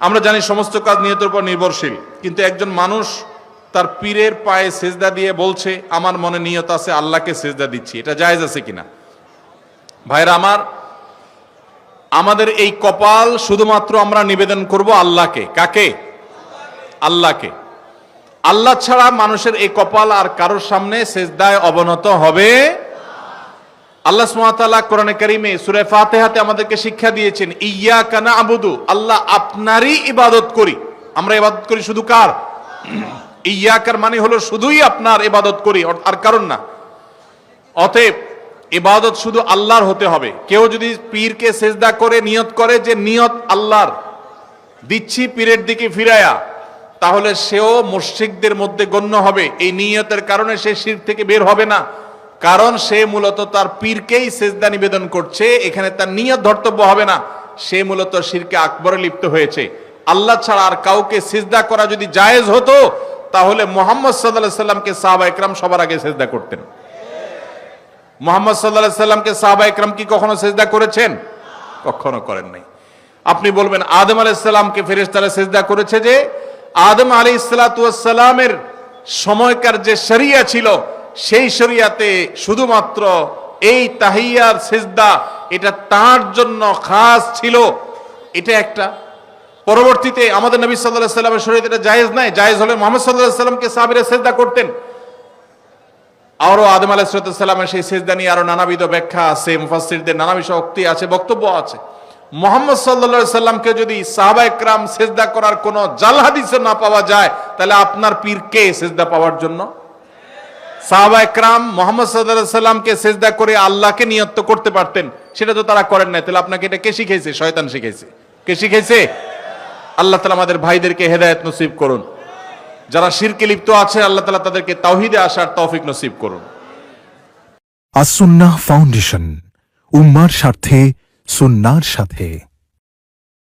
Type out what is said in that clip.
আমরা জানি সমস্ত কাজ নিয়তের উপর নির্ভরশীল, কিন্তু একজন মানুষ তার পীরের পায়ে সেজদা দিয়ে বলছে আমার মনে নিয়ত আছে আল্লাহকে সেজদা দিচ্ছি, এটা জায়েজ আছে কিনা? ভাইরা আমার, আমাদের এই কপাল শুধুমাত্র আমরা নিবেদন করব আল্লাহকে। কাকে? আল্লাহকে। আল্লাহ ছাড়া মানুষের এই কপাল আর কারোর সামনে সেজদায় অবনত হবে। আল্লাহ সুবহানাহু ওয়া তাআলা কোরআনে কারীমে সূরা ফাতিহাতে আমাদেরকে শিক্ষা দিয়েছেন, ইয়্যাকা না'বুদু, আল্লাহ আপনারই ইবাদত করি। আমরা ইবাদত করি শুধু কার? ইয়্যাকার মানে হলো শুধুই আপনার ইবাদত করি, আর কারণ না। অতএব ইবাদত শুধু আল্লাহর হতে হবে। কেউ যদি পীরকে সেজদা করে নিয়ত করে যে নিয়ত আল্লাহর, দিচ্ছি পীরের দিকে ফিরায়া, তাহলে সেও মুশরিকদের মধ্যে গণ্য হবে। এই নিয়তের কারণে সে শিরক থেকে বের হবে না, কারণ সে মূলত তার পীরকেই সেজদা নিবেদন করছে। এখানে তার নিয়ত ধর্তব্য হবে না, সে মূলত শিরকে আকবরে লিপ্ত হয়েছে। আল্লাহ ছাড়া আর কাউকে সেজদা করা যদি জায়েজ হতো, তাহলে মুহাম্মদ সাল্লাল্লাহু আলাইহি সাল্লামকে সাহাবায়ে কেরাম সবার আগে সেজদা করতেন। মুহাম্মদ সাল্লাল্লাহু আলাইহি সাল্লামকে সাহাবায়ে কেরাম কি কখনো সেজদা করেছেন? কখনো করেন নাই। আপনি বলবেন আদম আলাইহিস সালামকে ফেরেশতারা সেজদা করেছে, যে আদম আলাইহিস সালাতু ওয়াস সালামের সময়কার যে শরিয়া ছিল, সেই শরিয়াতে শুধুমাত্র এই তাহিয়ার সেজদা এটা তার জন্য খাস ছিল। এটা একটা। পরবর্তীতে আমাদের নবী সাল্লাল্লাহু আলাইহি সাল্লামের শরীয়তে এটা জায়েজ নাই। জায়েজ হলে মুহাম্মদ সাল্লাল্লাহু আলাইহি সাল্লামকে সাহাবীরা সেজদা করতেন। আরো আদম আলাইহিস সালামের সেই সেজদা নিয়ে আরো নানাবিধ ব্যাখ্যা আছে, মুফাসসিরদের নানাবিধ উক্তি আছে, বক্তব্য আছে। মুহাম্মদ সাল্লাল্লাহু আলাইহি সাল্লামকে যদি সাহাবায়ে কেরাম সেজদা করার কোনো জাল হাদিসে না পাওয়া যায়, তাহলে আপনার পীরকে সেজদা পাওয়ার জন্য? সাহাবায়ে কেরাম মুহাম্মদ সাল্লাল্লাহু আলাইহি সাল্লামকে সেজদা করে আল্লাহকে নিয়ত করতে পারতেন, সেটা তো তারা করেন নাই। তাহলে আপনাকে এটা কে শিখাইছে? শয়তান শিখাইছে। কে শিখাইছে? আল্লাহ তাআলা আমাদের ভাইদেরকে হেদায়েত নসিব করুন। যারা শিরকে লিপ্ত আছে, আল্লাহ তাআলা তাদেরকে তাওহীদে আসার তৌফিক নসিব করুন। আস-সুন্নাহ ফাউন্ডেশন, উম্মার স্বার্থে সুন্নাহর সাথে।